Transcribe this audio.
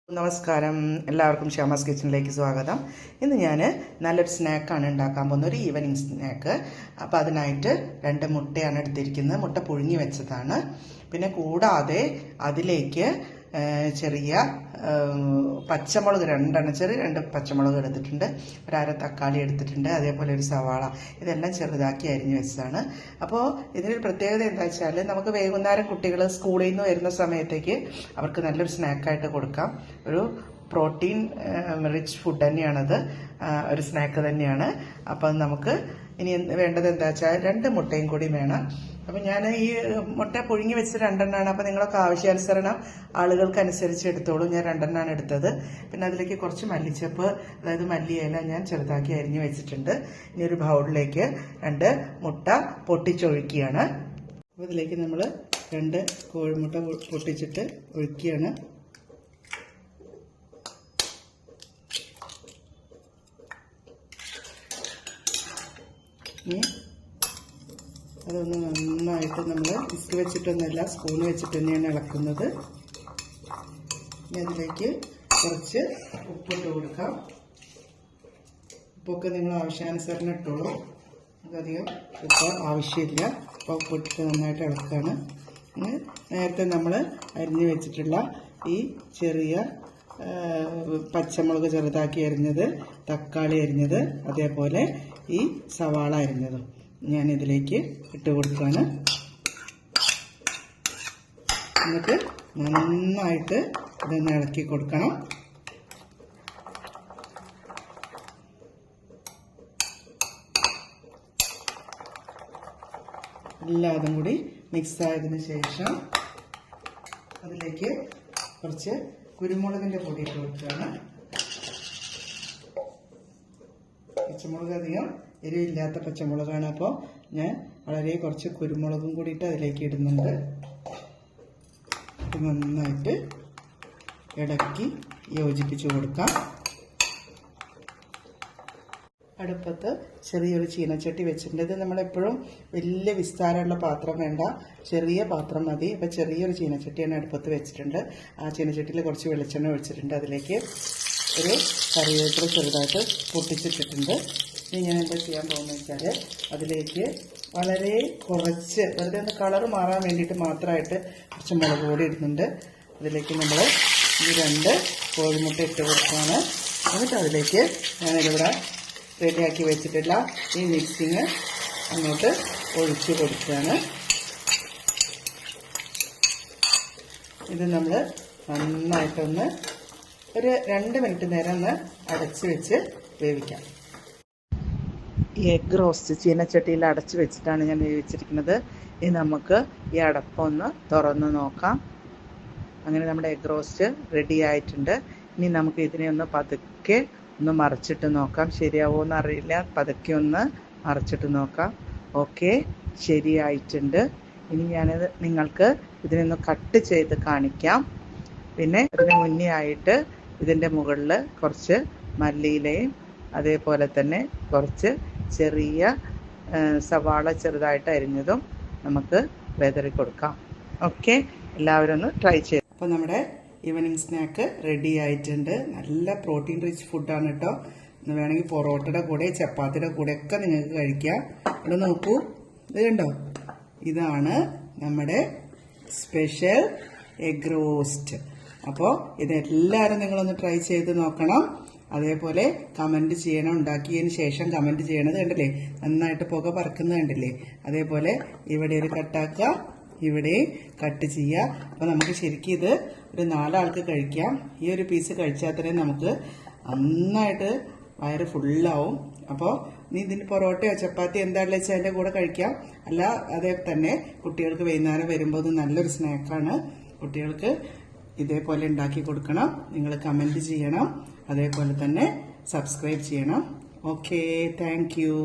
നമസ്കാരം, എല്ലാവർക്കും ഷ്യാമാസ് കിച്ചണിലേക്ക് സ്വാഗതം. ഇന്ന് ഞാൻ നല്ലൊരു സ്നാക്കാണ് ഉണ്ടാക്കാൻ പോകുന്നത്, ഒരു ഈവനിങ് സ്നാക്ക്. അപ്പോൾ അതിനായിട്ട് 2 മുട്ടയാണ് എടുത്തിരിക്കുന്നത്. മുട്ട പുഴുങ്ങി വെച്ചതാണ്. പിന്നെ കൂടാതെ അതിലേക്ക് ചെറിയ പച്ചമുളക് 2 പച്ചമുളക് എടുത്തിട്ടുണ്ട്, ഒരു അര തക്കാളി എടുത്തിട്ടുണ്ട്, അതേപോലെ ഒരു സവാള. ഇതെല്ലാം ചെറുതാക്കി അരിഞ്ഞു വെച്ചതാണ്. അപ്പോൾ ഇതിനൊരു പ്രത്യേകത എന്താ വെച്ചാൽ, നമുക്ക് വൈകുന്നേരം കുട്ടികൾ സ്കൂളിൽ നിന്ന് വരുന്ന സമയത്തേക്ക് അവർക്ക് നല്ലൊരു സ്നാക്കായിട്ട് കൊടുക്കാം. ഒരു പ്രോട്ടീൻ റിച്ച് ഫുഡ് തന്നെയാണത്, ഒരു സ്നാക്ക് തന്നെയാണ്. അപ്പം നമുക്ക് ഇനി വേണ്ടത് എന്താ വെച്ചാൽ 2 മുട്ടയും കൂടി വേണം. അപ്പം ഞാൻ ഈ മുട്ട പുഴുങ്ങി വെച്ച് 2 എണ്ണമാണ്. അപ്പം നിങ്ങളൊക്കെ ആവശ്യാനുസരണം ആളുകൾക്കനുസരിച്ച് എടുത്തോളൂ. ഞാൻ 2 എണ്ണമാണ് എടുത്തത്. പിന്നെ അതിലേക്ക് കുറച്ച് മല്ലിച്ചപ്പ്, അതായത് മല്ലിയില ഞാൻ ചെറുതാക്കി അരിഞ്ഞു വെച്ചിട്ടുണ്ട്. ഇനി ഒരു ബൗളിലേക്ക് 2 മുട്ട പൊട്ടിച്ചൊഴിക്കുകയാണ്. അപ്പോൾ ഇതിലേക്ക് നമ്മൾ 2 കോഴിമുട്ട പൊട്ടിച്ചിട്ട് ഒഴിക്കുകയാണ്. ഇനി അതൊന്ന് നന്നായിട്ട് നമ്മൾ വിസ്ക് വെച്ചിട്ടൊന്നുമല്ല, സ്പൂൺ വെച്ചിട്ട് തന്നെയാണ് ഇളക്കുന്നത്. ഇനി അതിലേക്ക് കുറച്ച് ഉപ്പിട്ട് കൊടുക്കാം. ഉപ്പൊക്കെ നിങ്ങൾ ആവശ്യാനുസരണം ഇട്ടോളൂ, അധികം ഉപ്പ് ആവശ്യമില്ല. അപ്പോൾ ഉപ്പിട്ടിട്ട് നന്നായിട്ട് ഇളക്കുകയാണ്. നേരത്തെ നമ്മൾ അരിഞ്ഞു വെച്ചിട്ടുള്ള ഈ ചെറിയ പച്ചമുളക് ചെറുതാക്കി അരിഞ്ഞത്, തക്കാളി അരിഞ്ഞത്, അതേപോലെ ഈ സവാള അരിഞ്ഞതും ഞാനിതിലേക്ക് ഇട്ട് കൊടുക്കുകയാണ്. എന്നിട്ട് നന്നായിട്ട് ഇതൊന്ന് ഇളക്കി കൊടുക്കണം. എല്ലാതും കൂടി മിക്സ് ആയതിനു ശേഷം അതിലേക്ക് കുറച്ച് കുരുമുളകിൻ്റെ പൊടി ഇട്ട് കൊടുക്കുകയാണ്. പച്ചമുളക് അധികം എരിവില്ലാത്ത പച്ചമുളകാണ്, അപ്പോൾ ഞാൻ വളരെ കുറച്ച് കുരുമുളകും കൂടിയിട്ട് അതിലേക്ക് ഇടുന്നുണ്ട്. നന്നായിട്ട് ഇളക്കി യോജിപ്പിച്ച് കൊടുക്കാം. അടുപ്പത്ത് ചെറിയൊരു ചീനച്ചട്ടി വെച്ചിട്ടുണ്ട്. ഇത് നമ്മളെപ്പോഴും വലിയ വിസ്താരമുള്ള പാത്രം വേണ്ട, ചെറിയ പാത്രം മതി. അപ്പോൾ ചെറിയൊരു ചീനച്ചട്ടിയാണ് അടുപ്പത്ത് വെച്ചിട്ടുണ്ട്. ആ ചീനച്ചട്ടിയിൽ കുറച്ച് വെളിച്ചെണ്ണ ഒഴിച്ചിട്ടുണ്ട്. അതിലേക്ക് ഒരു കറിവേപ്പില ചെറുതായിട്ട് പൊട്ടിച്ചിട്ടിട്ടുണ്ട്. ഇനി ഞാൻ എന്താ ചെയ്യാൻ പോകുന്നത് വെച്ചാൽ, അതിലേക്ക് വളരെ കുറച്ച്, വെറുതെ ഒന്ന് കളർ മാറാൻ വേണ്ടിയിട്ട് മാത്രമായിട്ട് കുറച്ച് മുളക് പൊടി ഇടുന്നുണ്ട്. അതിലേക്ക് നമ്മൾ ഈ 2 കോഴിമുട്ട ഇട്ട് കൊടുക്കുകയാണ്. എന്നിട്ട് അതിലേക്ക് ഞാനിവിടെ റെഡിയാക്കി വെച്ചിട്ടുള്ള ഈ മിക്സിങ് അങ്ങോട്ട് ഒഴിച്ച് കൊടുക്കുകയാണ്. ഇത് നമ്മൾ നന്നായിട്ടൊന്ന് ഒരു 2 മിനിറ്റ് നേരം ഒന്ന് അടച്ച് വെച്ച് വേവിക്കാം. ഈ എഗ് റോസ്റ്റ് ചീനച്ചട്ടിയിൽ അടച്ച് വെച്ചിട്ടാണ് ഞാൻ വേവിച്ചിരിക്കുന്നത്. ഇനി നമുക്ക് ഈ അടപ്പൊന്ന് തുറന്ന് നോക്കാം. അങ്ങനെ നമ്മുടെ എഗ് റോസ്റ്റ് റെഡി ആയിട്ടുണ്ട്. ഇനി നമുക്ക് ഇതിനെ ഒന്ന് പതുക്കെ ഒന്ന് മറിച്ചിട്ട് നോക്കാം. ശരിയാവുമോയെന്ന് അറിയില്ല, പതുക്കെ ഒന്ന് മറിച്ചിട്ട് നോക്കാം. ഓക്കെ, ശരിയായിട്ടുണ്ട്. ഇനി ഞാനിത് നിങ്ങൾക്ക് ഇതിനൊന്ന് കട്ട് ചെയ്ത് കാണിക്കാം. പിന്നെ ഇതിന് മുന്നേ ആയിട്ട് ഇതിൻ്റെ മുകളിൽ കുറച്ച് മല്ലിയിലയും അതേപോലെ തന്നെ കുറച്ച് ചെറിയ സവാള ചെറുതായിട്ട് അരിഞ്ഞതും നമുക്ക് വിതറി കൊടുക്കാം. ഓക്കെ, എല്ലാവരും ഒന്ന് ട്രൈ ചെയ്ത്. അപ്പോൾ നമ്മുടെ ഈവനിങ് സ്നാക്ക് റെഡി ആയിട്ടുണ്ട്. നല്ല പ്രോട്ടീൻ റിച്ച് ഫുഡാണ് കേട്ടോ. ഇന്ന് വേണമെങ്കിൽ പൊറോട്ടയുടെ കൂടെ ചപ്പാത്തിയുടെ കൂടെയൊക്കെ നിങ്ങൾക്ക് കഴിക്കാം. ഇവിടെ നോക്കൂ, ഇത് കണ്ടോ, ഇതാണ് നമ്മുടെ സ്പെഷ്യൽ എഗ് റോസ്റ്റ്. അപ്പോൾ ഇതെല്ലാവരും നിങ്ങളൊന്ന് ട്രൈ ചെയ്ത് നോക്കണം. അതേപോലെ കമൻറ്റ് ചെയ്യണം, ഉണ്ടാക്കിയതിന് ശേഷം കമൻറ്റ് ചെയ്യണത് കണ്ടില്ലേ, നന്നായിട്ട് പുക പറക്കുന്നത് കണ്ടില്ലേ. അതേപോലെ ഇവിടെ ഒരു കട്ടാക്കുക, ഇവിടെ കട്ട് ചെയ്യുക. അപ്പോൾ നമുക്ക് ശരിക്കും ഇത് ഒരു 4 ആൾക്ക് കഴിക്കാം. ഈ ഒരു പീസ് കഴിച്ചാൽ തന്നെ നമുക്ക് നന്നായിട്ട് വയറ് ഫുള്ളാവും. അപ്പോൾ നീ ഇതിന് പൊറോട്ടയോ ചപ്പാത്തി എന്താണെന്ന് വെച്ചാൽ അതിൻ്റെ കൂടെ കഴിക്കാം. അല്ല അതേ തന്നെ കുട്ടികൾക്ക് വൈകുന്നേരം വരുമ്പോൾ ഇത് നല്ലൊരു സ്നാക്കാണ്. കുട്ടികൾക്ക് ഇതേപോലെ ഉണ്ടാക്കി കൊടുക്കണം. നിങ്ങൾ കമൻറ്റ് ചെയ്യണം, അതേപോലെ തന്നെ സബ്സ്ക്രൈബ് ചെയ്യണം. Okay, thank you.